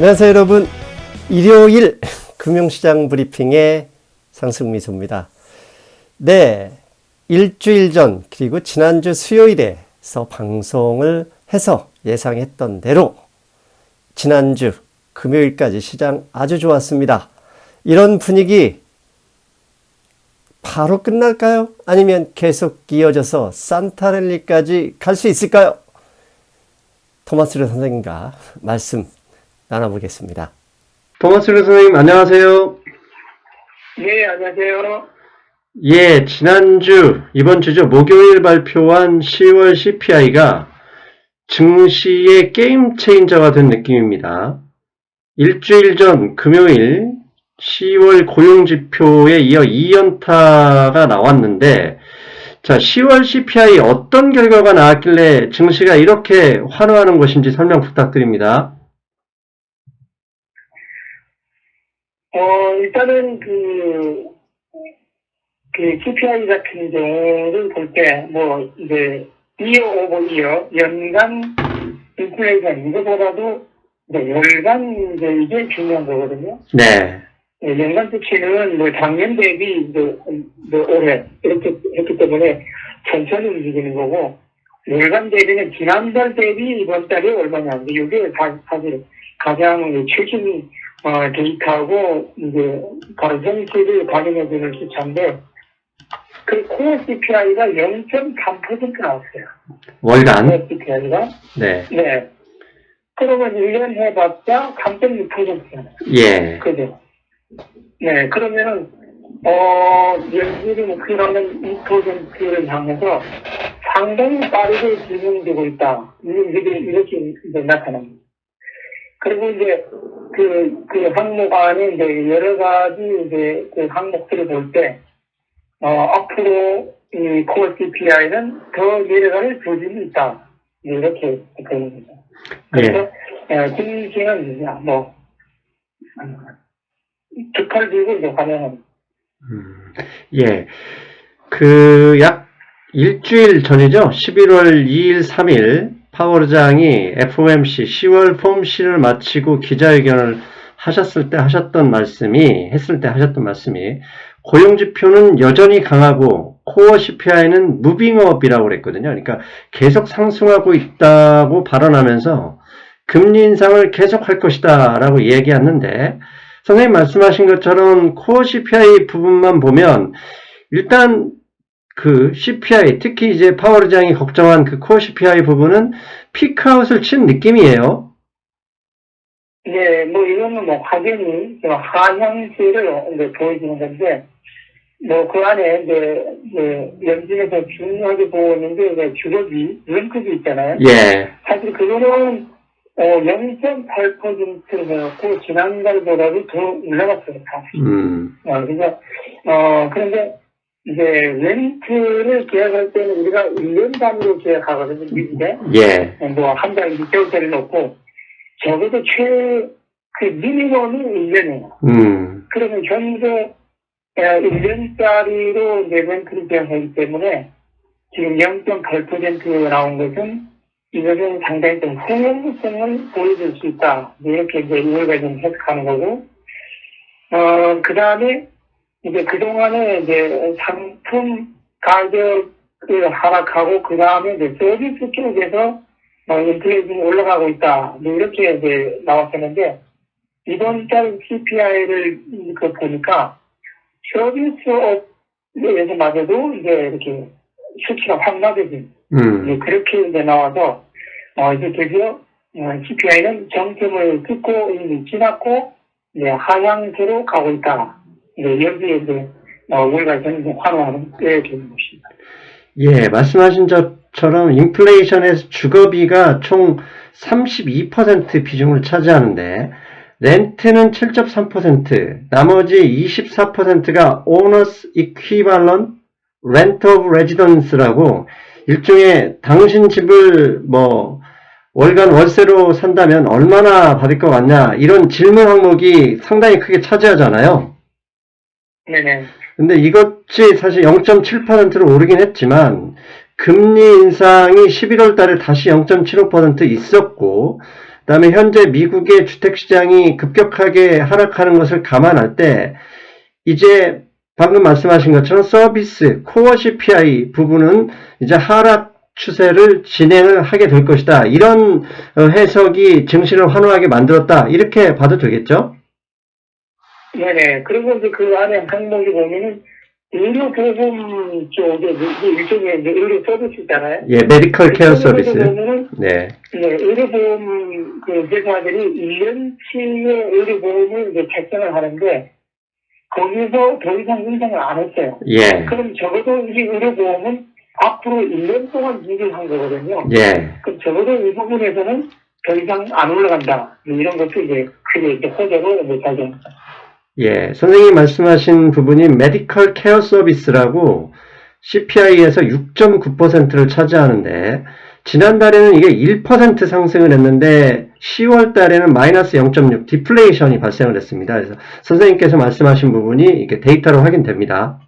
안녕하세요 여러분, 일요일 금융시장 브리핑의 상승미소입니다. 네, 일주일 전 그리고 지난주 수요일에서 방송을 해서 예상했던 대로 지난주 금요일까지 시장 아주 좋았습니다. 이런 분위기 바로 끝날까요? 아니면 계속 이어져서 산타랠리까지 갈 수 있을까요? 토마스 류 선생님과 말씀 나눠보겠습니다. 토마스 류 선생님 안녕하세요. 네, 안녕하세요. 예, 지난주, 이번 주죠. 목요일 발표한 10월 CPI가 증시의 게임 체인저가 된 느낌입니다. 일주일 전 금요일 10월 고용지표에 이어 2연타가 나왔는데, 자, 10월 CPI 어떤 결과가 나왔길래 증시가 이렇게 환호하는 것인지 설명 부탁드립니다. 일단은 CPI 같은 경우를 볼 때, 이제, year over year, 연간 인플레이션, 이거보다도, 월간, 이게 중요한 거거든요. 네. 연간 수치는 작년 대비, 올해, 이렇게 했기 때문에 천천히 움직이는 거고, 월간 대비는 지난달 대비 이번 달이 얼마냐. 이게 사실 가장 최신, 데이터하고, 현실을 반영해주는 숫자인데, 그 코어 CPI가 0.3% 나왔어요. 월간? 코어 CPI가? 네. 네. 그러면 1년 해봤자 3.6%잖아요. 예. 그죠? 네, 그러면은, 연준이 목표라는 2%를 향해서 상당히 빠르게 진행되고 있다. 이렇게 이제 나타납니다. 그리고 이제, 그 항목 안에 이제 여러 가지 이제 그 항목들을 볼 때, 앞으로 이 코어 CPI는 더 내려갈 조짐이 있다. 이렇게 되는 거죠. 그래서, 증시는 두팔 들고 이제 환영합니다. 예. 약 일주일 전이죠. 11월 2일, 3일, 파월 의장이 FOMC 10월 폼C를 마치고 기자회견을 했을 때 하셨던 말씀이, 고용지표는 여전히 강하고, 코어 CPI는 무빙업이라고 그랬거든요. 그러니까 계속 상승하고 있다고 발언하면서 금리 인상을 계속 할 것이다 라고 얘기했는데, 선생님 말씀하신 것처럼 코어 CPI 부분만 보면 일단 그 CPI, 특히 이제 파월 의장이 걱정한 그 코어 CPI 부분은 피크아웃을 친 느낌이에요. 네, 이거는 확연히 하향세를 보여주는 건데, 그 안에 연준에서 중요하게 보고 있는데 주거비, 링크비 있잖아요. 예. 사실 그거는 0.8% 해갖고 지난달보다도 더 올라갔어요. 그래서 그런데 이제 렌트를 계약할 때는 우리가 1년 단위로 계약하거든요. 미국에. 예. 한 달 6개월짜리 놓고 적어도 미니멈이 1년이에요. 그러면 현재 1년짜리로 이제 렌트를 계약하기 때문에 지금 0.8% 나온 것은 이것은 상당히 좀 흥행성을 보여줄 수 있다. 이렇게 이제 우리가 좀 해석하는 거고, 그 다음에 이제 그동안에 이제 상품 가격을 하락하고, 그 다음에 이제 서비스 쪽에서 인플레이션이 올라가고 있다. 이렇게 이제 나왔었는데, 이번 달 CPI를 보니까 서비스업에서마저도 이제 이렇게 수치가 확 낮아진. 그렇게 이제 나와서, 이제 드디어, CPI는 정점을 긋고 이미 지났고, 이제 하향세로 가고 있다. 여기에 이제, 우리가 저는 환호하는 게 되는 것입니다. 예, 말씀하신 것처럼 인플레이션에서 주거비가 총 32% 비중을 차지하는데, 렌트는 7.3%, 나머지 24%가 Owners Equivalent Rent of Residence라고 일종의 당신 집을 월간 월세로 산다면 얼마나 받을 것 같냐 이런 질문 항목이 상당히 크게 차지하잖아요. 네네. 근데 이것이 사실 0.7%로 오르긴 했지만 금리 인상이 11월 달에 다시 0.75% 있었고 그다음에 현재 미국의 주택시장이 급격하게 하락하는 것을 감안할 때 이제 방금 말씀하신 것처럼 서비스, 코어 CPI 부분은 이제 하락 추세를 진행을 하게 될 것이다. 이런 해석이 증시를 환호하게 만들었다. 이렇게 봐도 되겠죠? 네네. 그리고 이제 그 안에 항목이 보면은 의료보험 쪽에 이제 일종의 이제 의료 서비스잖아요. 예, 메디컬 케어 서비스. 보면은 네. 네, 의료보험 그 회사들이 1년치의 의료보험을 이제 책정을 하는데 거기서 더 이상 인상을 안 했어요. 예. 그럼 적어도 이 의료보험은 앞으로 1년 동안 유지한 거거든요. 예. 그럼 적어도 이 부분에서는 더 이상 안 올라간다. 이런 것도 이제 크게 이제 호재로 못하죠. 예. 선생님이 말씀하신 부분이 메디컬 케어 서비스라고 CPI에서 6.9%를 차지하는데 지난달에는 이게 1% 상승을 했는데 10월 달에는 마이너스 0.6 디플레이션이 발생을 했습니다. 그래서 선생님께서 말씀하신 부분이 이게 데이터로 확인됩니다.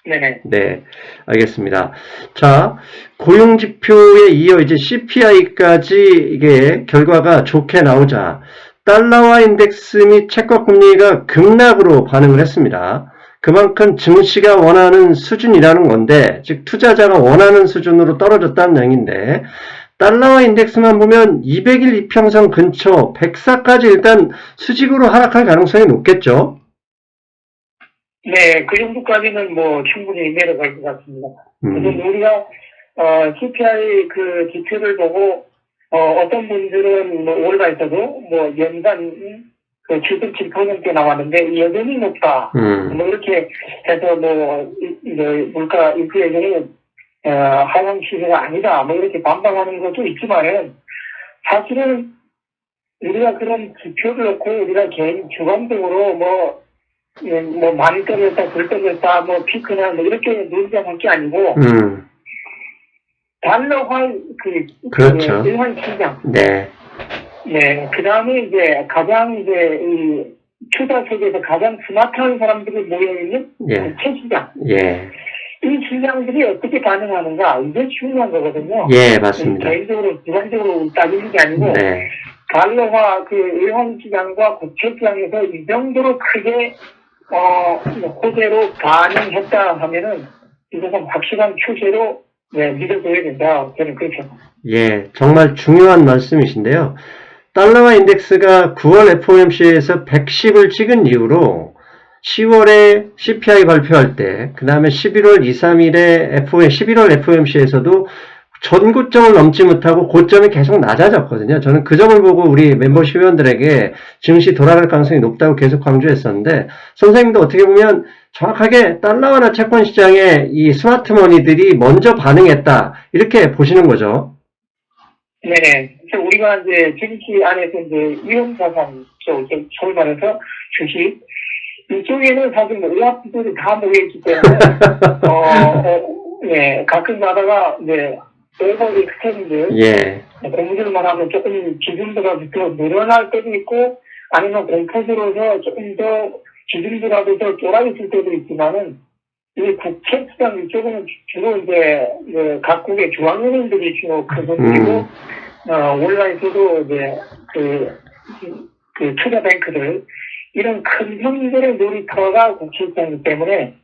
네네. 네, 알겠습니다. 자, 고용지표에 이어 이제 CPI까지 이게 결과가 좋게 나오자 달러화 인덱스 및 채권 금리가 급락으로 반응을 했습니다. 그만큼 증시가 원하는 수준이라는 건데, 즉 투자자가 원하는 수준으로 떨어졌다는 얘기인데, 달러화 인덱스만 보면 200일 이평선 근처 104까지 일단 수직으로 하락할 가능성이 높겠죠? 네, 그 정도까지는 뭐 충분히 내려갈 것 같습니다. 그래서 우리가 CPI 그 지표를 보고 어떤 분들은 뭐 올라있어도 뭐 연간 그 7.7% 나왔는데 여전히 높다. 뭐 이렇게 해서 뭐 물가 인플레이션이 하향 시세가 아니다. 뭐 이렇게 반박하는 것도 있지만은 사실은 우리가 그런 지표를 놓고 우리가 개인 주관적으로 뭐 많이 떨어졌다, 덜 떨어졌다, 뭐 피크나 뭐 이렇게 논쟁할 게 아니고 달러화 그렇죠. 일반 시장. 네. 네. 그 다음에 이제 가장 이제 이 투자 세계에서 가장 스마트한 사람들이 모여있는 국채 시장. 예. 이 시장들이 어떻게 반응하는가 이게 중요한 거거든요. 예, 맞습니다. 개인적으로 주관적으로 따지는 게 아니고 네. 달러화 그 일반 시장과 국채 시장에서 이 정도로 크게 호재로 반응했다 하면은 이것은 확실한 추세로 믿어줘야 된다. 저는 그렇게 봅니다. 예, 정말 중요한 말씀이신데요. 달러화 인덱스가 9월 FOMC에서 110을 찍은 이후로 10월에 CPI 발표할 때, 그 다음에 11월 2, 3일에 11월 FOMC에서도 전고점을 넘지 못하고 고점이 계속 낮아졌거든요. 저는 그 점을 보고 우리 멤버십 회원들에게 증시 돌아갈 가능성이 높다고 계속 강조했었는데, 선생님도 어떻게 보면 정확하게 달러화나 채권 시장에 이 스마트머니들이 먼저 반응했다, 이렇게 보시는 거죠. 네. 그래서 우리가 이제 증시 안에서 이제 위험자산 쪽, 소위 말해서 주식, 이쪽에는 사실 뭐 의학부들이 다 모여있기 때문에, 가끔 가다가, 오버 익스텐드, 공부들만 하면 조금 기준보다 더 늘어날 때도 있고, 아니면 공포스러워서 조금 더 기준보다도 더 쫄아있을 때도 있지만은, 이 국채 시장 이쪽은 주로 이제, 각국의 중앙은행들이 주로 큰 손들이고, 온라인에서도 이제, 그 투자 뱅크들, 이런 큰 형들의 놀이터가 국채시장이기 때문에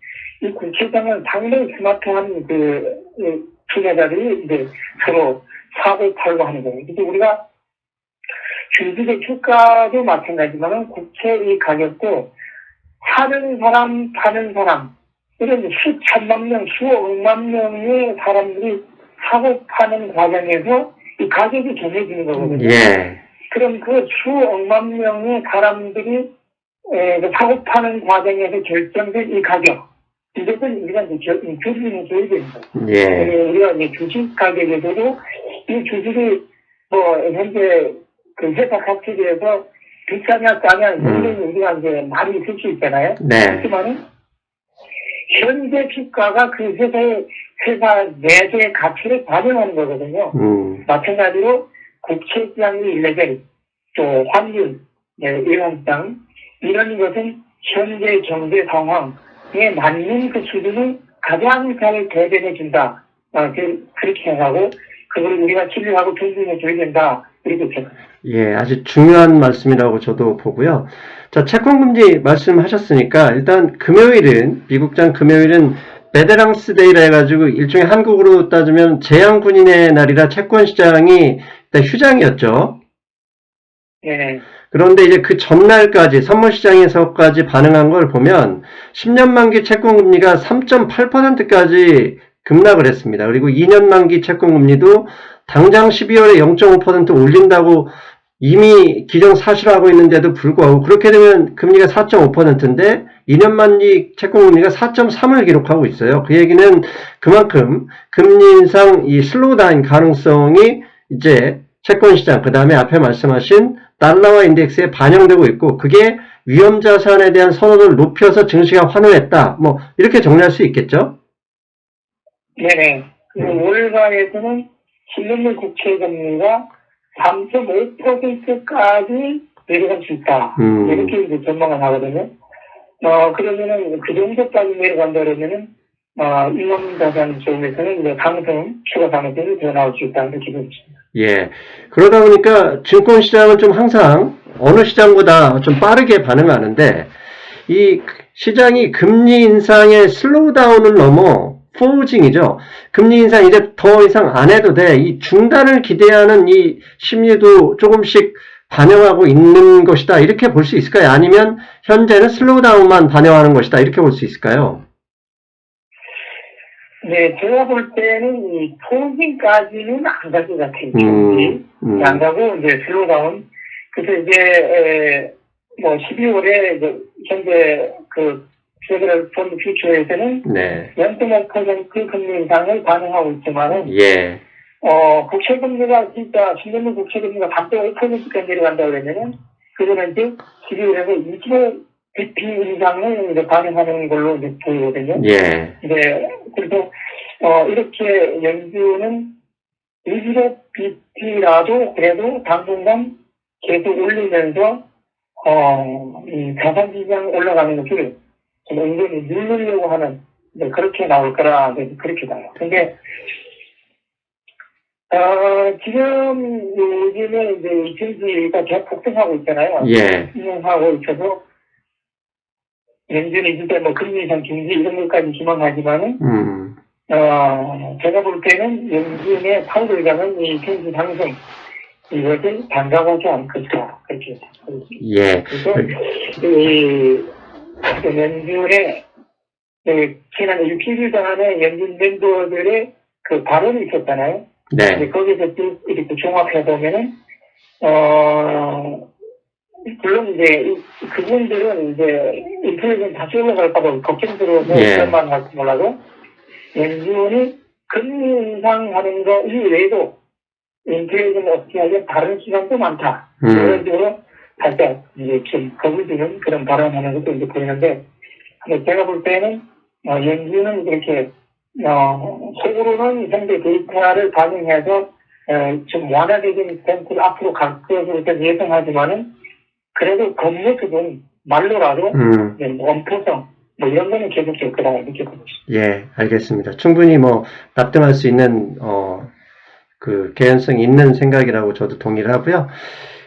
이 국채시장은 상당히 스마트한 투자자들이 이제 서로 사고 팔고 하는 거예요. 그래서 우리가 주식의 주가도 마찬가지지만 국채 이 가격도 사는 사람, 파는 사람, 이런 수천만 명, 수억만 명의 사람들이 사고 파는 과정에서 이 가격이 정해지는 거거든요. 그럼 그 수억만 명의 사람들이 사고 파는 과정에서 결정된 이 가격, 이것은 우리가 이제 주식을 줘야 됩니다. 우리가 이제 주식 가격에서도 이 주식이 현재 그 회사 가치에서 비싸냐 싸냐, 이런 우리가 이제 말이 있을 수 있잖아요. 그렇지만은 현재 주가가 그 회사 내부의 가치를 반영하는 거거든요. 마찬가지로 국채 시장의 1레벨, 또 환율, 일반시장, 이런 것은 현재 경제 상황에 맞는 그 수준을 가장 잘 대변해 준다. 그렇게 생각하고, 그걸 우리가 신뢰하고 존중해 줘야 된다. 이렇게 생각합니다. 예, 아주 중요한 말씀이라고 저도 보고요. 자, 채권금지 말씀하셨으니까 일단 금요일은 미국장 금요일은 베테랑스 데이라 해가지고 일종의 한국으로 따지면 재향군인의 날이라 채권시장이 일단 휴장이었죠. 네. 그런데 이제 그 전날까지 선물시장에서까지 반응한 걸 보면 10년 만기 채권금리가 3.8%까지 급락을 했습니다. 그리고 2년 만기 채권금리도 당장 12월에 0.5% 올린다고 이미 기정사실화하고 있는데도 불구하고 그렇게 되면 금리가 4.5%인데 2년 만기 채권금리가 4.3을 기록하고 있어요. 그 얘기는 그만큼 금리 인상 이 슬로우다운 가능성이 이제 채권시장 그 다음에 앞에 말씀하신 달러화 인덱스에 반영되고 있고 그게 위험자산에 대한 선호도를 높여서 증시가 환호했다. 뭐 이렇게 정리할 수 있겠죠? 네네. 월가에서는 10년물 국채 금리가 3.5%까지 내려갈 수 있다. 이렇게 이제 전망을 하거든요. 그러면은 그 정도까지 내려간다 그러면은 위험자산 쪽에서는 이제 추가 상승이 더 나올 수 있다는 게 기대됩니다. 예. 그러다 보니까 증권시장은 좀 항상 어느 시장보다 좀 빠르게 반응하는데 이 시장이 금리 인상의 슬로우다운을 넘어 포징이죠. 금리 인상 이제 더 이상 안 해도 돼. 이 중단을 기대하는 이 심리도 조금씩 반영하고 있는 것이다. 이렇게 볼 수 있을까요? 아니면 현재는 슬로우다운만 반영하는 것이다. 이렇게 볼 수 있을까요? 네, 제가 볼 때는 이 포징까지는 안 갈 것 같아요. 안 가고 이제 슬로우다운. 그래서 이제 뭐 12월에 이제 현재 그 페더럴 펀드 퓨처에서는 네. 0.5% 금리 인상을 반영하고 있지만은 예. 국채 금리가 진짜 10년물 국채 금리가 3.5%까지 내려간다 그러면은 그거는 이제 12월에서 25bp 이상을 이제 반영하는 걸로 이제 보이거든요. 예. 네. 그래서 이렇게 연준은 25bp라도 그래도 당분간 계속 올리면서 이 자산 시장 올라가는 것을 좀 은근히 누르려고 하는 그렇게 나올 거라 그렇게 봐요. 근데 지금 요즘에 이제 증시가 계속 폭등하고 있잖아요. 예. 하고 있어서 연준이 진짜 뭐 금리 인상 중지 이런 것까지 희망하지만은 제가 볼 때는 연준의 파월 의장은 이 증시 상승 이것을 반가워하지 않을 것이다. 그렇게 예. 그래서 이 연준의 지난 6일 전에 연준 멤버들의 그 발언이 있었잖아요. 네. 거기서 쭉 이렇게 종합해 보면은 물론 이제 그분들은 이제 인플레이션 다시 올라갈까봐 걱정스러워서 그런 말 할지 몰라도 연준이 금리 인상하는 거 이외에도 인플레이션 어떻게 하면 다른 시간도 많다. 그런 식으로 살짝 이제 좀 겁을 주는 그런 발언하는 것도 이제 보이는데 제가 볼 때는 연준은 이렇게 속으로는 현재 데이터를 반영해서 좀 완화되는 스탠스를 앞으로 갈 것으로 예상하지만은 그래도 겉모습은 말로라도 원포성 이런 거는 계속될 거다 이렇게 보고 있습니다. 예, 알겠습니다. 충분히 뭐 납득할 수 있는 그 개연성이 있는 생각이라고 저도 동의를 하고요.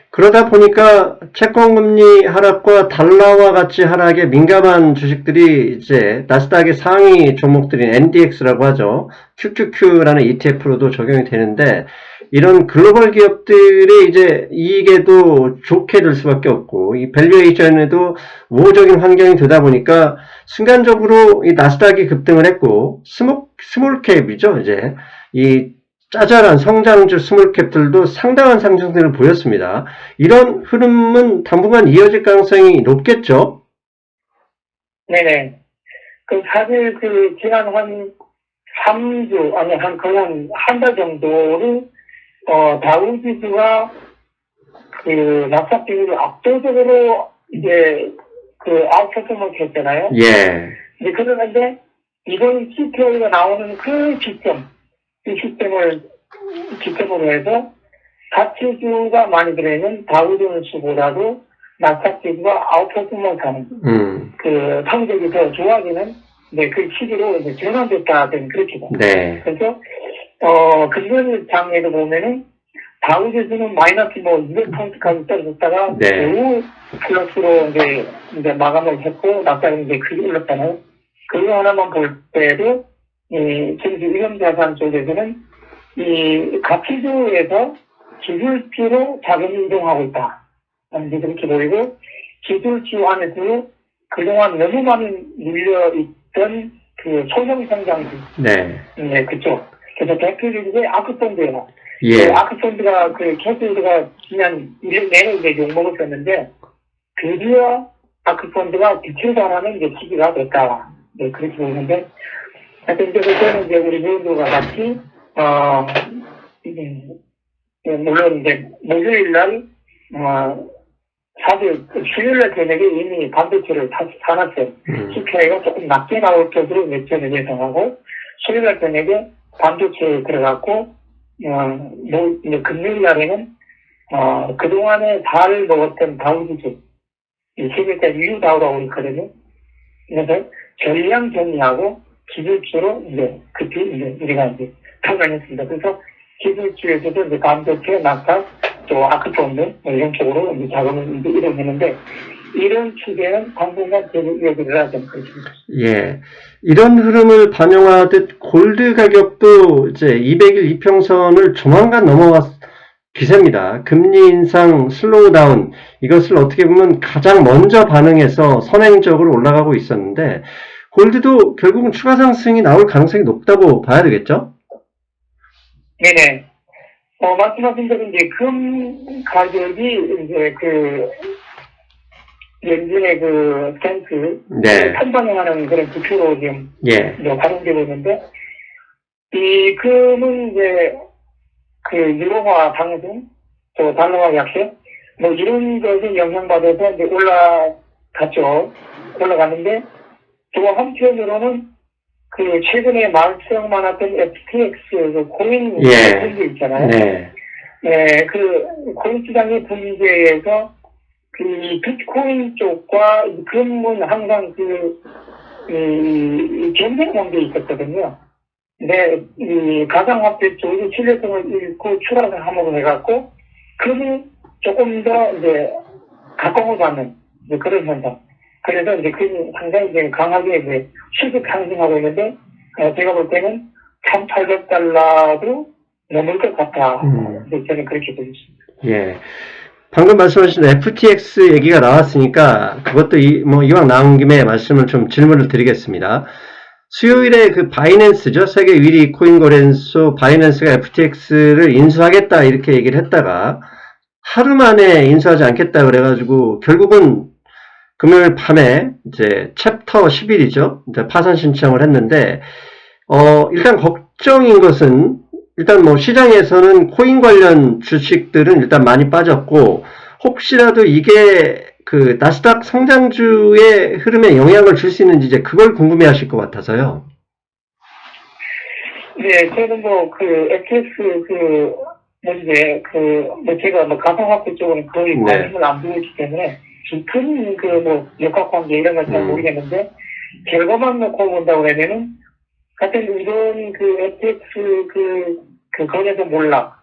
그러다 보니까 채권금리 하락과 달러와 같이 하락에 민감한 주식들이 이제 나스닥의 상위 종목들인 NDX라고 하죠. QQQ라는 ETF로도 적용이 되는데 이런 글로벌 기업들의 이제 이익에도 좋게 될 수밖에 없고 이 밸류에이션에도 우호적인 환경이 되다 보니까 순간적으로 이 나스닥이 급등을 했고 스몰캡이죠. 이제 이 짜잘한 성장주 스몰캡들도 상당한 상승세를 보였습니다. 이런 흐름은 당분간 이어질 가능성이 높겠죠? 네네. 사실 지난 한 3주, 아니, 거의 한 달 정도를, 다우지수가 나스닥 비율을 압도적으로 이제 아웃퍼포먼스 했잖아요. 예. 이제 그러는데, 이번 CPI가 나오는 그 시점, 이 시점을 기점으로 해서 가치주가 많이 들어있는 다우존스보다도 나스닥 지수가 아웃퍼포먼스 하는 그 성적이 더 좋아지는 그 시기로 이제 전환됐다는 그렇게 봅니다. 네. 그래서 금년장에도 보면은, 다우지수는 마이너스 뭐 200포인트까지 떨어졌다가, 네. 매우 플러스로 이제 마감을 했고, 나스닥은 이제 크게 올랐잖아요. 그거 하나만 볼 때도, 증시 위험자산 쪽에서는, 이 가치주에서 기술주로 자금이 이동하고 있다. 이제 그렇게 보이고, 기술주 안에서도 그동안 너무 많이 밀려있던 그 소형 성장주. 네. 네, 그쪽. 그래서 대표적인 게 아크펀드예요. 예. 아크펀드가 캐스가 지난 1년 내내 이제 욕먹었었는데, 드디어 아크펀드가 빛을 발하는 이제 시기가 됐다. 네, 그렇게 보이는데, 하여튼 이제 그때는 이제 우리 회원들과 같이, 물론 이제 목요일 날, 사실 수요일날 저녁에 이미 반도체를 다시 사놨어요. CPI가 조금 낮게 나올 쪽으로 매천을 예상하고, 수요일날 저녁에 반도체에 들어갔고, 이제 금요일 날에는, 그동안에 잘 먹었던 다우지수, 이 세계가 유다우라고 있거든요. 그래서 전량 정리하고 기술주로 이제 급히 이제 우리가 이제 평가했습니다. 그래서 기술주에서도 이제 반도체, 낙타, 또 아크폰드 이런 쪽으로 이제 작업을 이제 이뤄내는데 이런 추세는 당분간 계속 이어지리라 저는 그렇게 생각합니다. 예. 이런 흐름을 반영하듯 골드 가격도 이제 200일 이평선을 조만간 넘어갈 기세입니다. 금리 인상 슬로우 다운, 이것을 어떻게 보면 가장 먼저 반응해서 선행적으로 올라가고 있었는데, 골드도 결국은 추가 상승이 나올 가능성이 높다고 봐야 되겠죠? 네네. 말씀하신 대로 이제 금 가격이 이제 연준의 스탠스, 네. 편반응하는 그런 지표로 지금 예. 반영되고 있는데, 이 금은 이제 유로화 상승, 또 달러화 약세, 뭐 이런 것에 영향받아서 이제 올라갔는데, 또 한편으로는 최근에 말썽 많았던 FTX, 코인 문제 있잖아요. 네. 네, 코인 시장의 분위기에서 비트코인 쪽과 이 금은 항상 경쟁 관계에 있었거든요. 근데 이 가상화폐 쪽이 신뢰성을 잃고 추락을 함으로 해갖고 금이 조금 더 이제 각광을 받는 이제 그런 현상. 그래서 이제 금이 상당히 이제 강하게 이제 수직 상승하고 있는데 제가 볼 때는 1,800달러도 넘을 것 같다. 저는 그렇게 보고 있습니다. 예. 방금 말씀하신 FTX 얘기가 나왔으니까 그것도 이왕 나온 김에 말씀을 좀 질문을 드리겠습니다. 수요일에 바이낸스죠. 세계 1위 코인 거래소 바이낸스가 FTX를 인수하겠다 이렇게 얘기를 했다가 하루 만에 인수하지 않겠다 그래가지고 결국은 금요일 밤에 이제 챕터 11이죠. 이제 파산 신청을 했는데 일단 걱정인 것은 일단 시장에서는 코인 관련 주식들은 일단 많이 빠졌고 혹시라도 이게 나스닥 성장주의 흐름에 영향을 줄 수 있는지 이제 그걸 궁금해 하실 것 같아서요. 네, 저는 FTX 제가 가상화폐 쪽은 거의 관심을 안 두고 있기 때문에 깊은 역학관계 이런 걸 잘 모르겠는데 결과만 놓고 본다고 하면은 하여튼 이런 FTX 거래소 몰락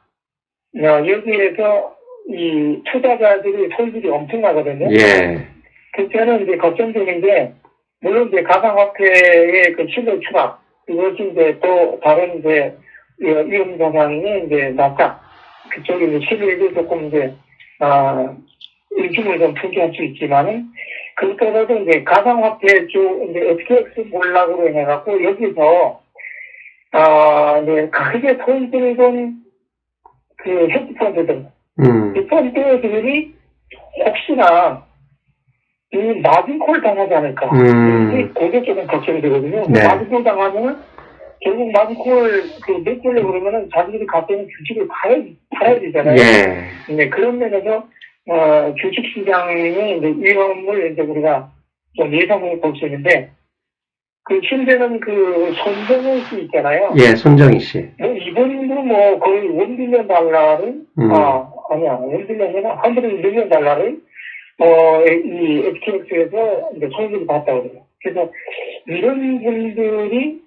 여기에서 이 투자자들이 손실이 엄청나거든요. 예. 그때는 이제 걱정되는 게 물론 이제 가상화폐의 신뢰 추락 이것이 이제 또 다른 이제 위험 자산이 이제 나스닥 그쪽에 이제 신뢰도 조금 이제 일중을 좀 포기할 수 있지만은 그렇더라도 이제 가상화폐 쪽 이제 FTX 몰락으로 해갖고 여기서 네 크게 손실을 본 헤지펀드들 이 펀드들이 혹시나 이 마진콜 당하지 않을까 그게 조금 걱정이 되거든요. 네. 마진콜 당하면 결국 마진콜 메꾸려고 그러면은 자기들이 갖고 있는 주식을 팔아야 되잖아요. 예. 네, 그런 면에서 주식시장의 이제 위험을 이제 우리가 좀 예상해 볼 수 있는데, 현재는 손정희 씨 있잖아요. 예, 손정희 씨. 이분도 거의 $1 빌리언 달러를, 아니야, $1 빌리언이나 $100 밀리언 달러를, 이 FTX에서 이제 손실을 봤다고 그래요. 그래서 이런 분들이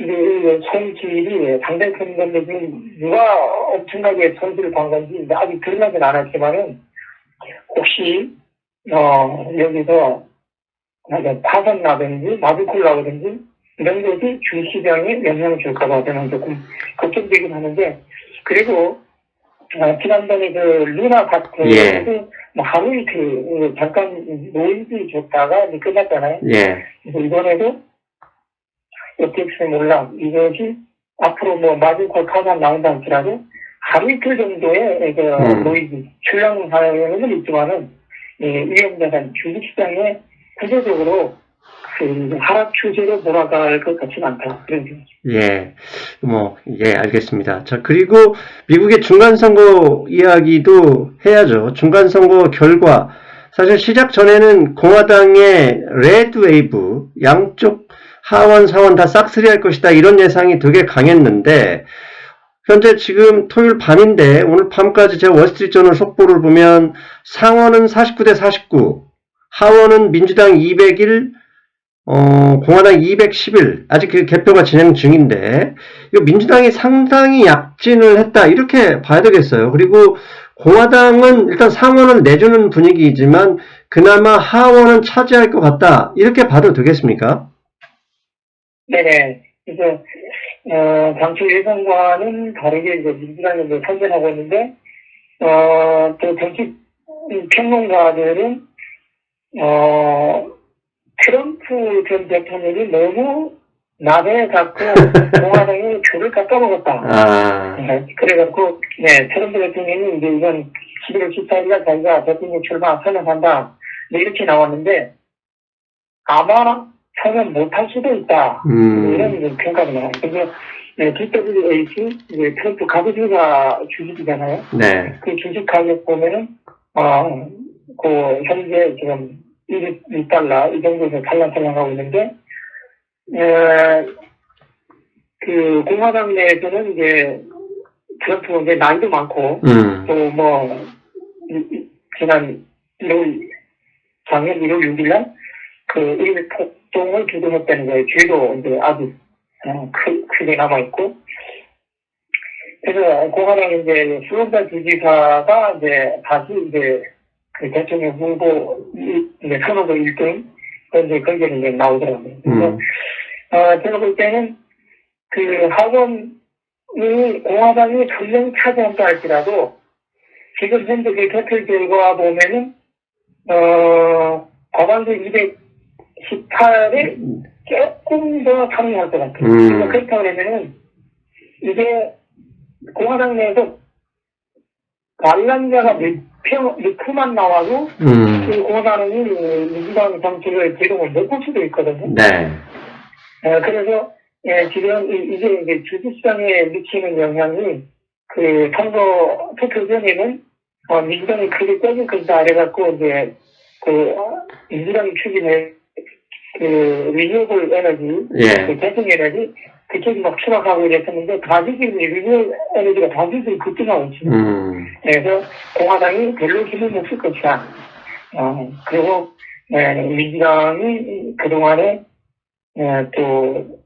이 손실이 상당히 큰 건데, 지금 누가 엄청나게 손실을 본 건지 아직 드러나진 않았지만은, 혹시, 여기서, 파산나든지, 마비콜라든지, 이런 것이 주시장에 영향을 줄까봐 저는 조금 걱정되긴 하는데, 그리고, 지난번에 그 루나 파트, 예. 뭐 하루 이틀, 잠깐 노이즈 줬다가 이제 끝났잖아요. 예. 그래서 이번에도 어떻게 몰라. 이것이 앞으로 뭐 마지컬 파산 나온다 할지라도 하루 이틀 정도의 그 노이즈, 출렁하는 있지만은, 위험자산 주식시장에 구조적으로 그 하락 추세로 돌아갈 것 같지는 않다. 그런 생각입니다. 예, 예, 알겠습니다. 자, 그리고 미국의 중간선거 이야기도 해야죠. 중간선거 결과, 사실 시작 전에는 공화당의 레드 웨이브, 양쪽 하원, 상원 다 싹쓸이할 것이다, 이런 예상이 되게 강했는데, 현재 지금 토요일 밤인데, 오늘 밤까지 제가 월스트리트저널 속보를 보면, 상원은 49대 49, 하원은 민주당 201, 공화당 211, 아직 그 개표가 진행 중인데, 이 민주당이 상당히 약진을 했다, 이렇게 봐야 되겠어요. 그리고 공화당은 일단 상원을 내주는 분위기이지만, 그나마 하원은 차지할 것 같다, 이렇게 봐도 되겠습니까? 네네. 그래서, 당초 예상과는 다르게 이제 민주당이 이제 선전하고 있는데, 또 정치 평론가들은, 트럼프 전 대통령이 너무 나대갖고 공화당이 표를 깎아먹었다. 아, 네, 그래갖고, 네, 트럼프 대통령이 이제 이건 11월 14일날 자기가 대통령 출마 선언한다. 네, 이렇게 나왔는데, 아마 선언 못할 수도 있다. 이런 이제 평가가 나와요. 그래서, 네, DWH, 이제 트럼프 가부주가 주식이잖아요. 네. 그 주식 가격 보면은, 그, 현재 지금 1달러, 이 정도에서 탈락하고 있는데, 그, 공화당 내에서는 이제, 트럼프 이제 나이도 많고, 또 뭐, 지난 1월, 작년 1월 6일날, 그, 일 폭동을 주도했다는 거예요. 죄도 이제 아주, 크게 남아있고. 그래서 공화당 이제, 플로리다 주지사가 이제, 다시 이제, 그 대통령 후보, 이제 선호도 1등, 이제 거기에 이제 나오더라고요. 그래서, 제가 볼 때는, 그 학원이 공화당이 전령 차지한다 할지라도, 지금 현재 그 개표 결과 보면은, 과반수 218에 조금 더 참여할 것 같아요. 그래서 그렇다고 하면은, 이게 공화당 내에서 관람자가 몇 표만 나와도, 그 공화당이 민주당 정책을 제동을 못할 수도 있거든요. 네. 그래서, 지금 이게 이제 주식시장에 미치는 영향이 그 선거 투표 전에는 민주당이 크게 떼질 것이다 이래갖고 이제 그 민주당이 추진해 그 리뉴얼 에너지, 예. 그 재생 에너지 그쪽이 막 추락하고 이랬었는데 다시 지금 리뉴얼 에너지가 다시 급등하고 있습니다. 그래서 공화당이 별로 힘을 못 쓸 것이다. 그리고 민주당이 그동안에 또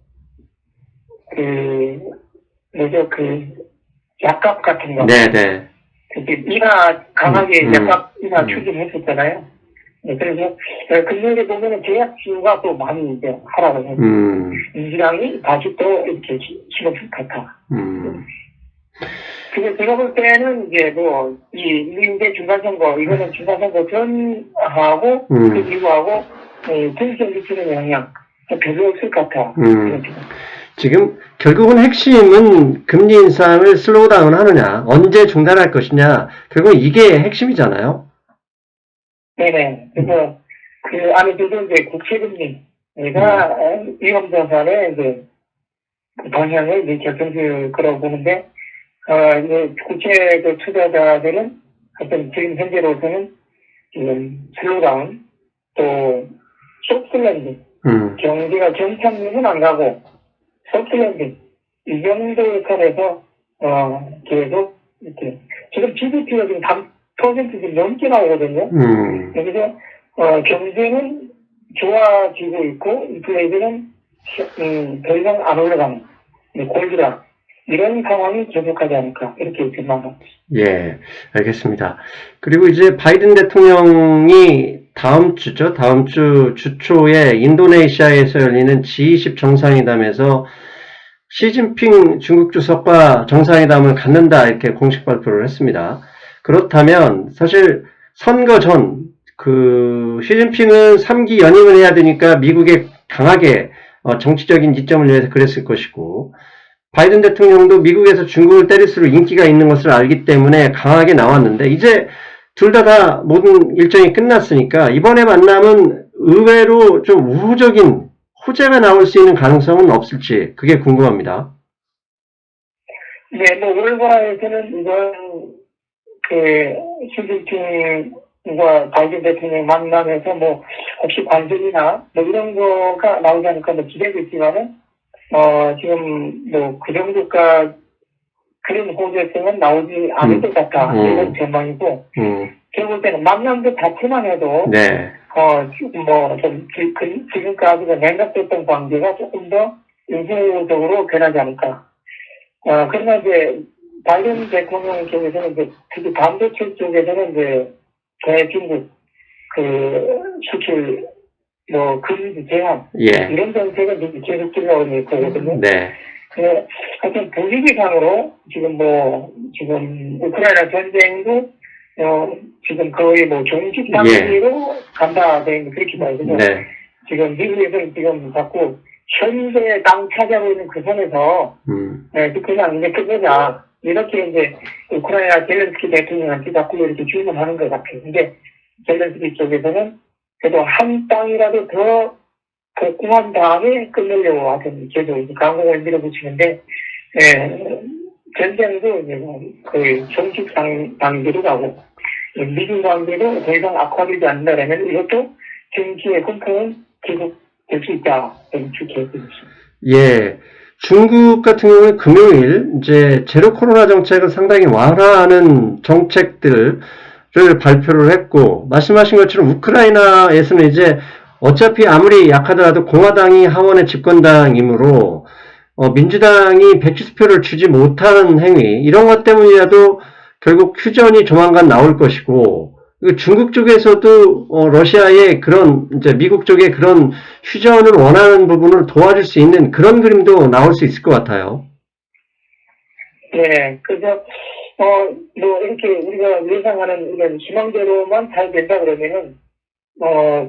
약값 같은 거. 네네. 인하, 강하게 약값 인하 추진했었잖아요. 네, 그래서, 금년에 보면은 제약주가 또 많이 이제 하락을 해요. 민주당이 다시 또 이렇게 치러줄 것 같아. 그래서 제가 볼 때는 이제 뭐, 이제 중간선거, 이거는 중간선거 전하고, 그 이후하고, 정치에 미치는 영향, 별로 없을 것 같아. 지금 결국은 핵심은 금리 인상을 슬로우다운 하느냐, 언제 중단할 것이냐, 결국 이게 핵심이잖아요. 네네. 그래서 그 안에서도 이제 국채금리가 위험자산의 이제 그 방향을 이제 결정질 거라고 보는데, 이제 국채 그 투자자들은 하여튼 지금 현재로서는 지금 슬로우다운 또 소프트랜드 경기가 정상으로는 안 가고 소프트랜드 이 정도 선에서 계속 이렇게 지금 GDP가 지금 3% 넘게 나오거든요. 그래서 경제는 좋아지고 있고 인플레이션은 더 이상 안 올라가는 골드락 이런 상황이 계속하지 않을까 이렇게 전망합니다. 예, 알겠습니다. 그리고 이제 바이든 대통령이 다음 주죠. 다음 주 주초에 인도네시아에서 열리는 G20 정상회담에서 시진핑 중국 주석과 정상회담을 갖는다 이렇게 공식 발표를 했습니다. 그렇다면 사실 선거 전 시진핑은 3기 연임을 해야 되니까 미국에 강하게 정치적인 이점을 위해서 그랬을 것이고 바이든 대통령도 미국에서 중국을 때릴수록 인기가 있는 것을 알기 때문에 강하게 나왔는데 이제 둘 다 모든 일정이 끝났으니까 이번에 만남은 의외로 좀 우호적인 호재가 나올 수 있는 가능성은 없을지 그게 궁금합니다. 네, 뭐 우리나라에서는 이번 시진핑과 바이든 대통령 만남에서 뭐 혹시 관전이나 뭐 이런 거가 나오지 않을까 뭐 기대도 있지만은 지금 뭐 그 정도까지 그런 호재성은 나오지 않을 것 같다 이런 전망이고 제가 볼 때는 만남도 자체만 해도 네. 지금 지금까지가 냉각됐던 관계가 조금 더 우호적으로 변하지 않을까. 그러나 이제 바이든 대통령 쪽에서는 이제 특히 반도체 쪽에서는 이제 대중국 수출 금지 제한 예. 이런 정책은 계속 들어오고 있거든요. 네. 하여튼 분위기상으로 지금 우크라이나 전쟁도 지금 거의 종식 단계로 간다 그렇게 봐야죠. 네. 지금 미국에서는 지금 자꾸 현재 당 차지하고 있는 그 선에서 그냥 이제 끝내자 이렇게 이제 우크라이나 젤렌스키 대통령한테 자꾸 이렇게 주문하는 것 같아요. 근데 젤렌스키 쪽에서는 그래도 한 땅이라도 더 복구한 다음에 끝내려고 하여튼 계속 이제 강공을 밀어붙이는데 전쟁도 이제 거의 정식 단계로 가고 미중 관계도 더 이상 악화되지 않는다면 이것도 정치의 공포는 계속 될 수 있다 이렇게 계획되고 있습니다. 예. 중국 같은 경우는 금요일 이제 제로 코로나 정책을 상당히 완화하는 정책들을 발표를 했고 말씀하신 것처럼 우크라이나에서는 이제 어차피 아무리 약하더라도 공화당이 하원의 집권당이므로 민주당이 배치수표를 주지 못하는 행위 이런 것 때문이라도 결국 휴전이 조만간 나올 것이고 중국 쪽에서도 러시아의 그런 이제 미국 쪽의 그런 휴전을 원하는 부분을 도와줄 수 있는 그런 그림도 나올 수 있을 것 같아요. 네, 그래서 이렇게 우리가 예상하는 이런 희망대로만 잘 된다 그러면은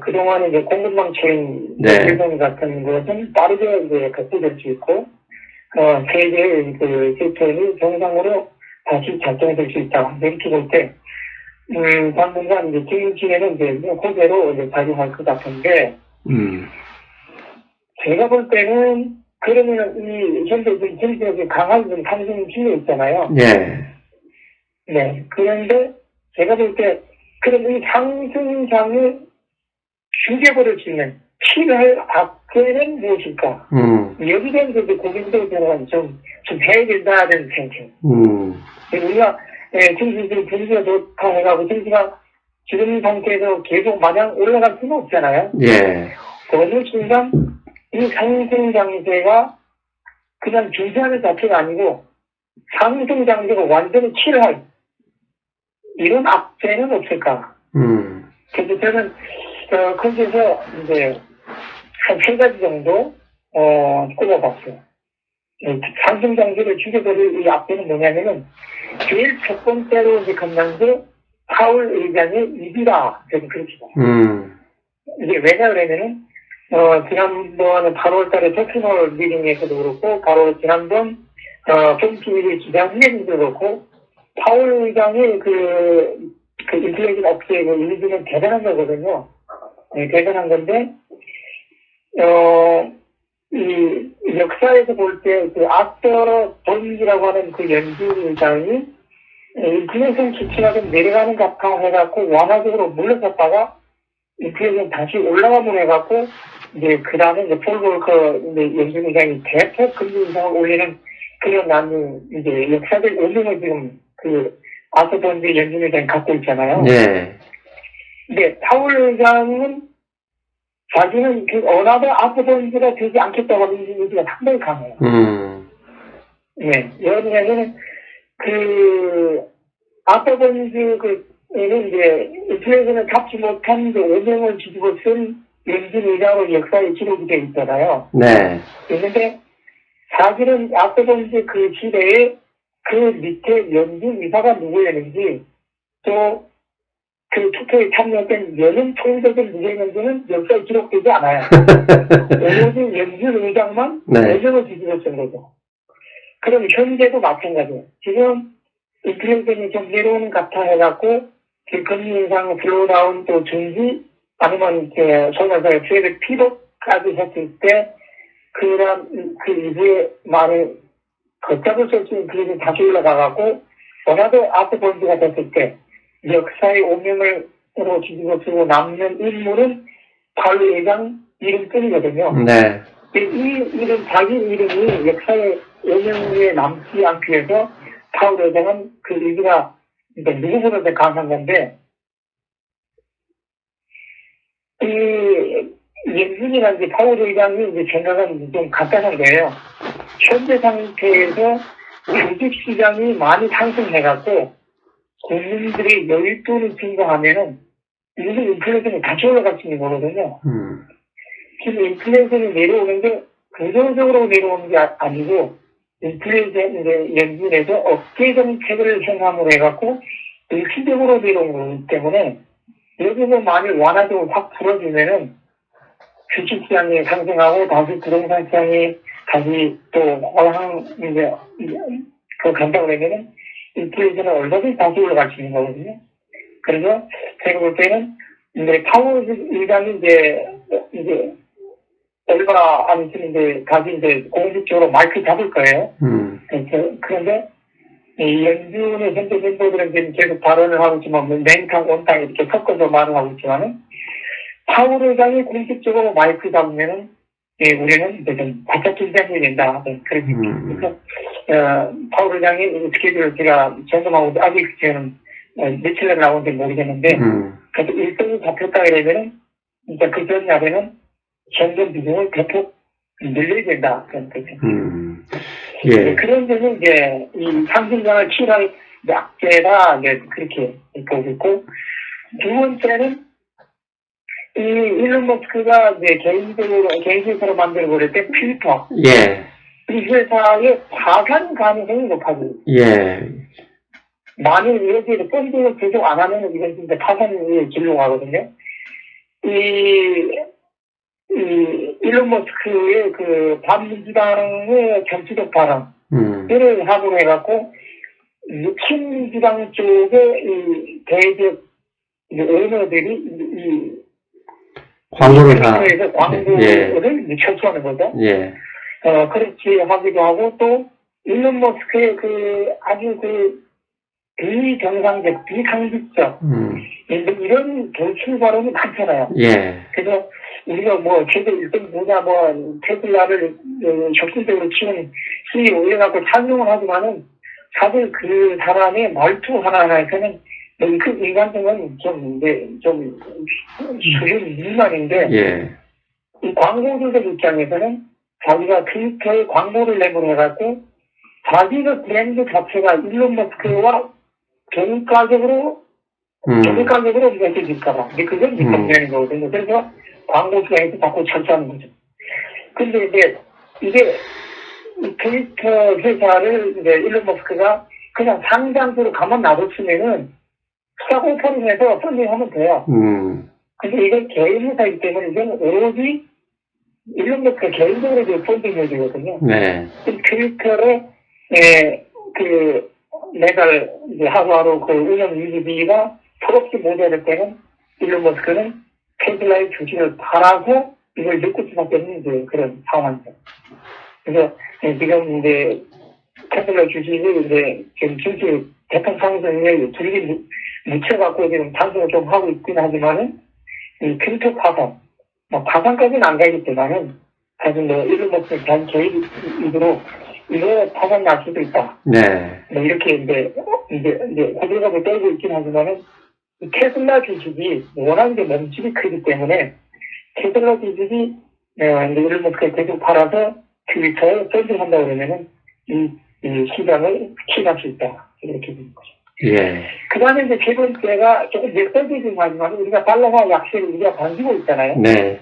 그동안 이제 공급망 체인 일본 같은 것은 빠르게 이제 극복될 수 있고 세계의 시스템이 정상으로 다시 작동될 수 있다 이렇게 볼 때. 당분간 이제 정치에는 이제 호재로 이제 작용할 것 같은데, 제가 볼 때는, 그러면은 이 현재 정치적인 강한 상승 기회 있잖아요. 네. 네. 그런데 제가 볼 때, 그럼 이 상승장을 죽여버릴 수 있는 필요할 악재는 무엇일까? 여기에 대해서 고민들을 좀 해야 된다는 생각. 우리가 정치적인 분위기가 좋다 해가지고 정치가 지금 상태에서 계속 마냥 올라갈 수는 없잖아요. 예. 어느 순간 이 상승 장세가 그냥 중지하는 자체가 아니고 상승 장세가 완전히 치료할 이런 악재는 없을까? 그래서 저는 거기서 이제 한 3가지 정도 꼽아봤어요. 상승 장세를 죽여버릴 이 악재는 뭐냐면은 제일 첫 번째로 이제 겁난 게 파월 의장의 입이다. 저는 그렇게 봐요. 이게 왜냐 그러면은 지난번 8월 달에 테크놀 미팅에서도 그렇고 바로 지난번 폼피리 기자회견도 그렇고 파월 의장의 그 인플레이션 업체의 의지는 대단한 거거든요. 네, 대단한 건데 이 역사에서 볼 때 그 아터 본이라고 하는 그 연주장이 인플레이션 지수가 좀 내려가는 같아 해갖고 완화적으로 물러섰다가 인플레이션 다시 올라가면 해갖고 이제 그 다음에 이제 폴 볼커 연주장이 대폭 금리 인상을 올리는 그런 나는 이제 역사적 의미를 지금 그 아터 본드 연주장이 갖고 있잖아요. 네. 근데 파월 의장은 자기는 그 어나더 아트본즈가 되지 않겠다고 하는 의지가 상당히 강해요. 네, 왜냐면은 아트본즈 는 이제 인플레이션을 잡지 못한 오명을 뒤집어 쓴 연준 의장으로 역사에 기록이 되어 있잖아요. 네. 그런데 사실은 아트본즈 그 시대에 그 밑에 연준 의사가 누구였는지 또 그 투표에 참여했던 여는 총재들 누구였는지는 역사에 기록되지 않아요. 오로지 연준 의장만 네. 오명을 뒤집어 쓴 거죠. 그럼 현재도 마찬가지예요. 지금 인플레이션이 좀 내려오는 것 같아 해갖고 금리 인상 슬로우다운 또 중지 아니면 소위 말해서 페드 피복까지 했을 때 그 이후에 말을 걷잡을 수 없이 인플레이션이 다시 올라가갖고 원하도 아트본즈가 됐을 때 역사의 오명으로 뒤집어 쓰고 남는 인물은 파월 회장 이름뿐이거든요. 네. 자기 이름이 역사의 오명에 남지 않기 위해서 파월 회장은 그 의지가 누구보다 강한 건데, 연준이라는 파월 의장이 이제 생각은 좀 간단한 거예요. 현재 상태에서 주식시장이 많이 상승해갖고, 국민들의 여윳돈이 증가하면은, 이것은 인플레이션이 다시 올라갈 수 있는 거거든요. 지금 인플레이션이 내려오는 게, 부정적으로 내려오는 게 아니고, 인플레이션, 연준에서 억제 정책을 행함으로 해갖고, 일시적으로 내려온 거기 때문에, 여기서 만일 완화적으로 확 풀어주면은, 주식시장이 상승하고, 다시 부동산 시장이 다시 또, 간다고 그러면은, 인플레이션은 얼마든지 다시 올라갈 수 있는 거거든요. 그래서, 제가 볼 때는, 파월 의장이 얼마 안 있으면 다시 공식적으로 마이크 잡을 거예요. 그런데, 이 연준의 현재 멤버들은 지금 계속 발언을 하고 있지만, 냉탕, 온탕 이렇게 섞어서 말을 하고 있지만은, 파월 의장이 공식적으로 마이크 잡으면은, 우리는 이제 좀 바짝 긴장해야 된다. 그래서, 파월 의장의 스케줄을 제가 점검하고, 아직 저는 며칠 날 나오는지 모르겠는데, 그래서 일정이 잡혔다 그러면은, 진짜 그 전날에는 현금 비중을 대폭 늘려야 된다. 그런 거죠. 예. 그런 데는 이제, 이 상승장을 치유할 약재가 이제 그렇게 보고 있고, 두 번째는, 이 일론 머스크가 이제 개인적으로 만들어버렸던 트위터. 예. 이 회사의 파산 가능성이 높아져요. 예. 만일 이렇게 펀딩을 계속 안 하면 이건 진짜 파산의 길로 가거든요. 일론 머스크의 반민주당의 정치적 발언을 하고 해갖고, 친민주당 쪽의 대적 오너들이 광고를 다. 트위터에서 광고를 철수하는 거죠. 예. 그렇게 하기도 하고, 또, 일론 머스크의 아주 비정상적, 비상식적, 이런 돌출 발언이 많잖아요. 예. 그래서, 우리가 최대 1등 부자, 테슬라를 적극적으로 치는 CEO 올려갖고 찬송을 하지만은, 사실 그 사람의 말투 하나하나에서는, 그 인간성은 좀 수준 미만인데, 예. 이 광고주들 입장에서는 자기가 트위터에 광고를 내보내갖고, 자기가 브랜드 자체가 일론 머스크와 정가적으로 맺어질까봐. 근데 그건 이제 걱정인 거거든요. 그래서 광고주에서 자꾸 철저하는 거죠. 근데 이게 트위터 회사를 일론 머스크가 그냥 상장으로 가만 놔뒀으면은 스탁 오퍼링해서 펀딩하면 돼요. 근데 이건 개인 회사이기 때문에 이건 오로지 일론 머스크가 개인적으로 펀딩해야 되거든요. 네. 트위터의 매달 하루하루 운영 유지비가 턱없이 모자랄 때는 일론 머스크는 테슬라의 주식을 팔아서 이걸 넣고 수밖에 없는 그런 상황입니다. 그래서 지금 테슬라 주식을 지금 주식 대폭 상승에 둘이 묻혀갖고 지금 상승을 좀 하고 있긴 하지만은 이 크립토 파산까지는 안 가겠지만은 사실 일론 머스크의 대한 계획으로 이거 파산 날 수도 있다. 네. 이렇게 호들갑을 떨고 있긴 하지만은 테슬라 주식이 워낙 몸집이 크기 때문에 테슬라 기술이 이제 일론 머스크가 계속 팔아서 트위터에 펀딩한다고 그러면은 이 시장을 키할 수 있다. 이렇게 되는 거죠. 예. 그 다음에 이제 세 번째가 조금 역설적이긴 하지만 우리가 달러화 약세를 우리가 반기고 있잖아요. 네.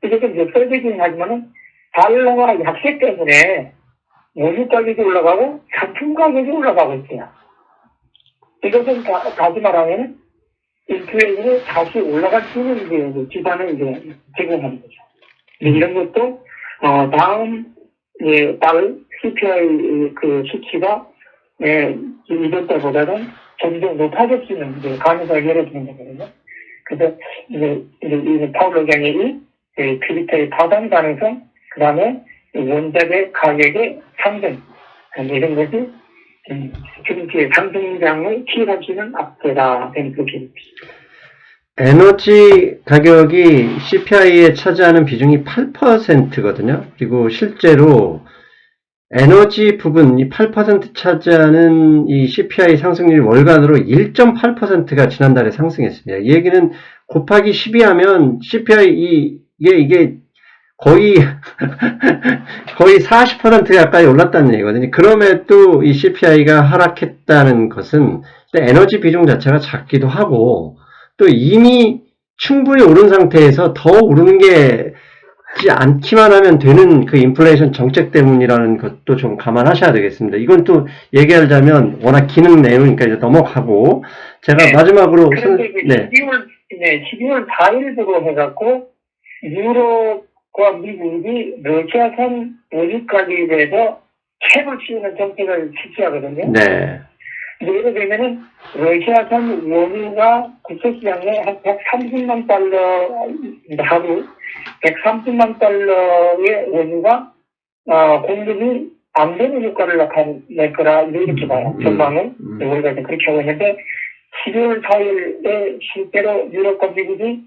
이게 좀 역설적이긴 하지만은 달러화 약세 때문에 원유 가격이 올라가고 상품 가격이 올라가고 있어요. 이것은 다시 말하면 인플레이션이 다시 올라갈 수 있는 이제 기반을 이제 제공하는 거죠. 이런 것도 다음 달 CPI 그 수치가 이번 달보다는 점점 높아질 수 있는 이제 가능성을 열어주는 거거든요. 그래서 이제 파월 의장이 트위터의 파산 가능성, 그 다음에 원자재 가격의 상승 이런 것이 주식의 상승장을 키워갈 수 있는 악재다 되는 그렇게 됩니다. 에너지 가격이 CPI에 차지하는 비중이 8%거든요. 그리고 실제로 에너지 부분, 이 8% 차지하는 이 CPI 상승률이 월간으로 1.8%가 지난달에 상승했습니다. 이 얘기는 곱하기 12하면 CPI, 이게 거의 40% 가까이 올랐다는 얘기거든요. 그럼에도 이 CPI가 하락했다는 것은 에너지 비중 자체가 작기도 하고, 또 이미 충분히 오른 상태에서 더 오르는 게 않기만 하면 되는 그 인플레이션 정책 때문이라는 것도 좀 감안하셔야 되겠습니다. 이건 또 얘기하자면 워낙 기는 내용이니까 이제 넘어가고, 제가 마지막으로. 그런데 12월 4일부로 해갖고, 유럽과 미국이 러시아산 원유 가격에 대해서 캡을 씌우는 정책을 실시하거든요. 네. 예를 들면은 러시아산 원유가 국제시장에 한 130만 달러 하루 130만 달러의 원유가 공급이 안 되는 효과를 나타낼 거라 이렇게 봐요. 전망은 우리가 그렇게 하고 있는데 12월 4일에 실제로 유럽과 미국이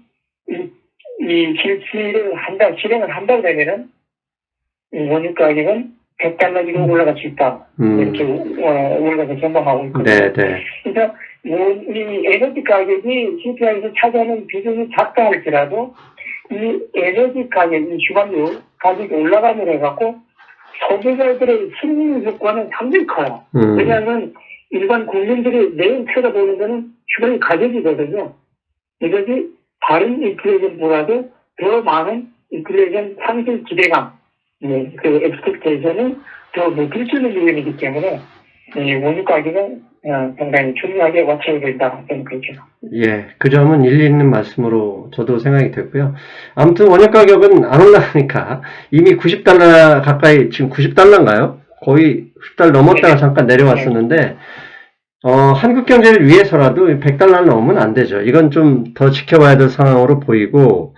이 실행을 한다고 되면은 원유 가격은 100달러 이상 올라갈 수 있다. 이렇게 우리가 전망하고 있거든요. 네, 네. 그래서 이 에너지 가격이 CPI에서 차지하는 비중이 작다 할지라도 이 에너지 가격, 이 주방유 가격이 올라감으로 해갖고 소비자들의 심리 효과는 상당히 커요. 왜냐하면 일반 국민들이 매일 쳐다보는 거는 주방의 가격이거든요. 이것이 다른 인플레이션보다도 더 많은 인플레이션 상승 기대감, 그 엑스펙테이션은 더 높일 수 있는 요인이기 때문에 원유 가격은 상당히 중요하게 watch해야 된다. 저는 그렇게. 예, 그 점은 일리 있는 말씀으로 저도 생각이 됐고요. 아무튼 원유 가격은 안 올라가니까 이미 90달러 가까이, 지금 90달러인가요? 거의 90달러 넘었다가 잠깐 내려왔었는데, 한국 경제를 위해서라도 100달러를 넘으면 안 되죠. 이건 좀 더 지켜봐야 될 상황으로 보이고,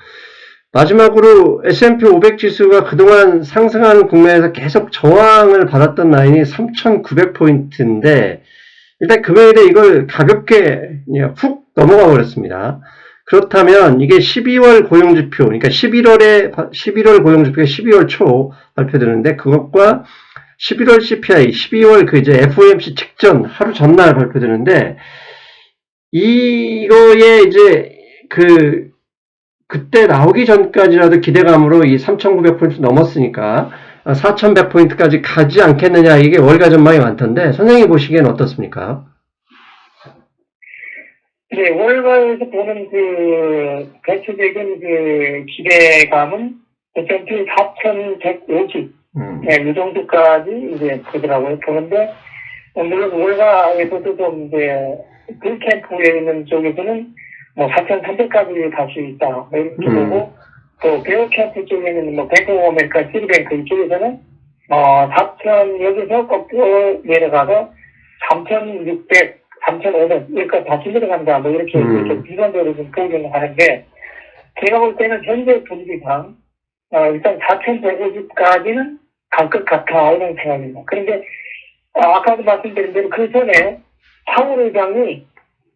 마지막으로 S&P 500 지수가 그동안 상승하는 국면에서 계속 저항을 받았던 라인이 3,900포인트인데, 일단 금요일에 이걸 가볍게 훅 넘어가 버렸습니다. 그렇다면 이게 12월 고용지표, 그러니까 11월 고용지표가 12월 초 발표되는데, 그것과 11월 CPI, 12월 그 이제 FOMC 직전 하루 전날 발표되는데, 이거에 이제 그때 나오기 전까지라도 기대감으로 이 3,900포인트 넘었으니까 4,100포인트까지 가지 않겠느냐, 이게 월가 전망이 많던데 선생님이 보시기엔 어떻습니까? 네, 월가에서 보는 그 대체적인 그 기대감은 S&P 4,150 이 정도까지 이제 보더라고요. 보는데 물론 월가에서도 좀 이제 그 캠프에 있는 쪽에서는 4,300까지 갈 수 있다. 이렇게 보고, 또, 베어 캠프 쪽에는 뱅크 오브 아메리카, 시리뱅크 이쪽에서는, 4,000, 여기서 거꾸로 내려가서 3,600, 3,500, 여기까지 다시 내려간다. 이렇게 비관적으로 좀 보기는 하는데, 제가 볼 때는 현재 분위기상, 일단 4,150까지는 갈 것 같아. 이런 생각입니다. 그런데, 아까도 말씀드린 대로 그 전에 파월 의장이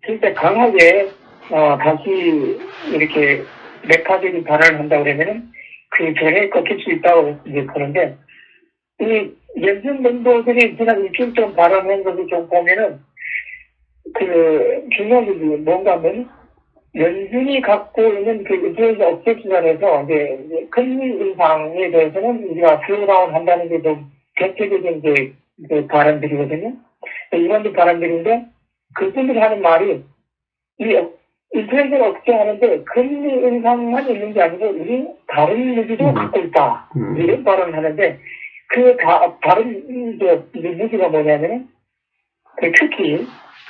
진짜 강하게 다시 이렇게 매파적인 발언을 한다고 그러면은 그 전에 꺾일 수 있다고 이제 보는데, 이 연준 멤버들이 지난 일주일 좀 발언한 것을 좀 보면은, 중요한 게 뭔가 하면, 연준이 갖고 있는 그 인플레이션 억제 기간에서 이제 금리 인상에 대해서는 우리가 슬로우다운 한다는 게 좀 대표적인 이제 그 발언들이거든요. 이런 발언들인데 그분들이 하는 말이 이 인플레이션 억제하는데 금리 인상만 있는 게 아니고 우리 다른 무기도 갖고 있다. 이런 발언을 하는데 그 다른 무기가 뭐냐면 특히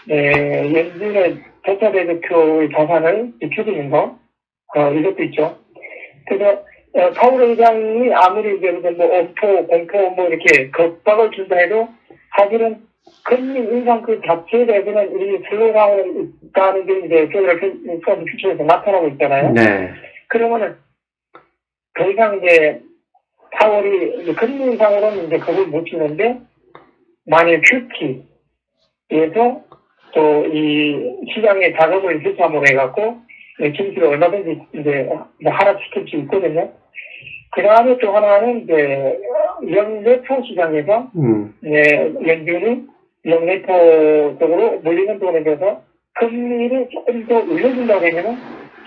연준의 대차대표의 자산을 줄이는 거 이것도 있죠. 그래서 파월 의장이 아무리 예를 들어 뭐 엄포, 공포 뭐 이렇게 겁박을 준다 해도 사실은 금리 인상 그 자체에 대해서는 우리 슬로우다운이 있다는 게 이제 페더럴 퓨처에서 나타나고 있잖아요. 네. 그러면은 더 이상 이제 파월이 이제 금리 인상으로는 이제 그걸 못 주는데 만일 QT에서 또 이 시장의 자금을 휘감으로 해갖고 증시를 얼마든지 이제 하락시킬 수 있거든요. 그 다음에 또 하나는 이제 영래포 시장에서 연준이 영래포 쪽으로 몰리는 돈에 대해서 금리를 조금 더 올려준다고 하면은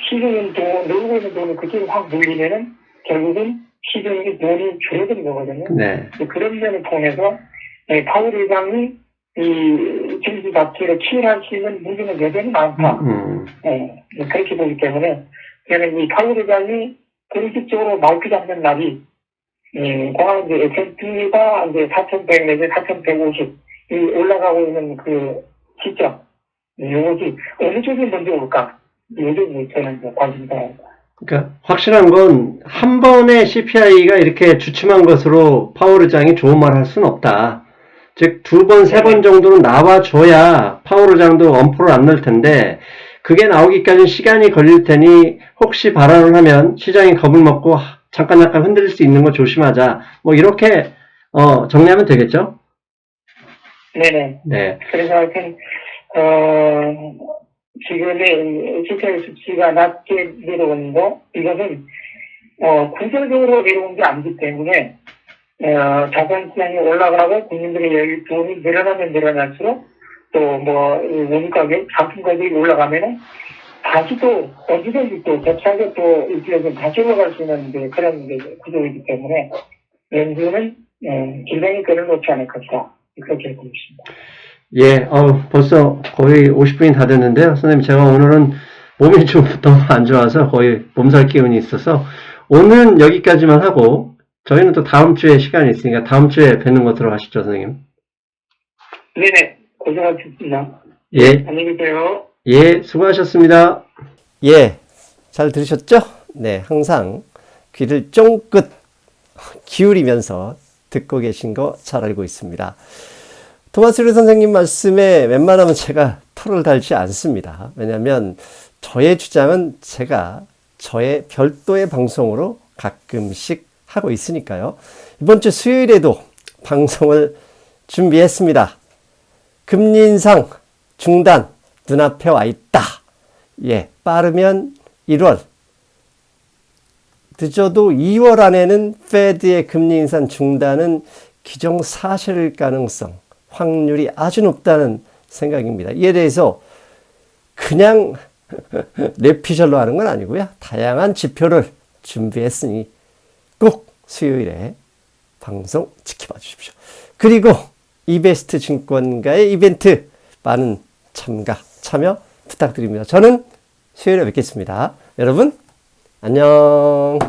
시중인 돈, 놀고 있는 돈이 그쪽으로 확 몰리면은 결국은 시중의 돈이 줄어드는 거거든요. 네. 그런 면을 통해서 파월 의장이 이 증시 자체를 치유할 수 있는 문제는 여전히 많다. 그렇게 보기 때문에 저는 이 파월 의장이 공식적으로 마이크 잡는 날이 공항 이제 S&P가 이제 4,100 내지 4,150 이 올라가고 있는 그 시점 이것이 어느 쪽이 먼저 올까? 이게 저는 관심사입니다. 그러니까 확실한 건 한 번에 CPI가 이렇게 주춤한 것으로 파월 의장이 좋은 말 할 수는 없다. 즉, 2번, 3번 정도는 나와줘야 파월 의장도 엄포를 안 넣을 텐데, 그게 나오기까지는 시간이 걸릴 테니, 혹시 발언을 하면 시장이 겁을 먹고 잠깐 흔들릴 수 있는 거 조심하자. 뭐, 이렇게, 정리하면 되겠죠? 네네. 네. 그래서 하여튼, 지금의 CPI 수치가 낮게 내려오는 거, 이것은, 구조적으로 내려온 게 아니기 때문에, 자산 시장이 올라가고 국민들의 돈이 늘어나면 늘어날수록 또 뭐 원유 가격, 상품 가격이 올라가면은 다시 또 언제든지 또 대차게 또 일주일에 다시 올라갈 수 있는 그런 구조이기 때문에 연준은 길냥이 끈을 놓지 않을 것이다. 그렇게 보고 있습니다. 예, 벌써 거의 50분이 다 됐는데요. 선생님, 제가 오늘은 몸이 좀 너무 안 좋아서 거의 몸살 기운이 있어서 오늘은 여기까지만 하고 저희는 또 다음 주에 시간이 있으니까 다음 주에 뵙는 거 들어가시죠, 선생님. 네네. 고생하셨습니다. 예. 안녕히 계세요. 예, 수고하셨습니다. 예, 잘 들으셨죠? 네, 항상 귀를 쫑긋 기울이면서 듣고 계신 거 잘 알고 있습니다. 토마스 류 선생님 말씀에 웬만하면 제가 털을 달지 않습니다. 왜냐하면 저의 주장은 제가 저의 별도의 방송으로 가끔씩 하고 있으니까요. 이번 주 수요일에도 방송을 준비했습니다. 금리 인상 중단 눈앞에 와 있다. 예, 빠르면 1월, 늦어도 2월 안에는 페드의 금리 인상 중단은 기정사실일 가능성, 확률이 아주 높다는 생각입니다. 이에 대해서 그냥 뇌피셜로 하는 건 아니고요. 다양한 지표를 준비했으니 꼭 수요일에 방송 지켜봐 주십시오. 그리고 이베스트 증권가의 이벤트 많은 참여 부탁드립니다. 저는 수요일에 뵙겠습니다. 여러분 안녕.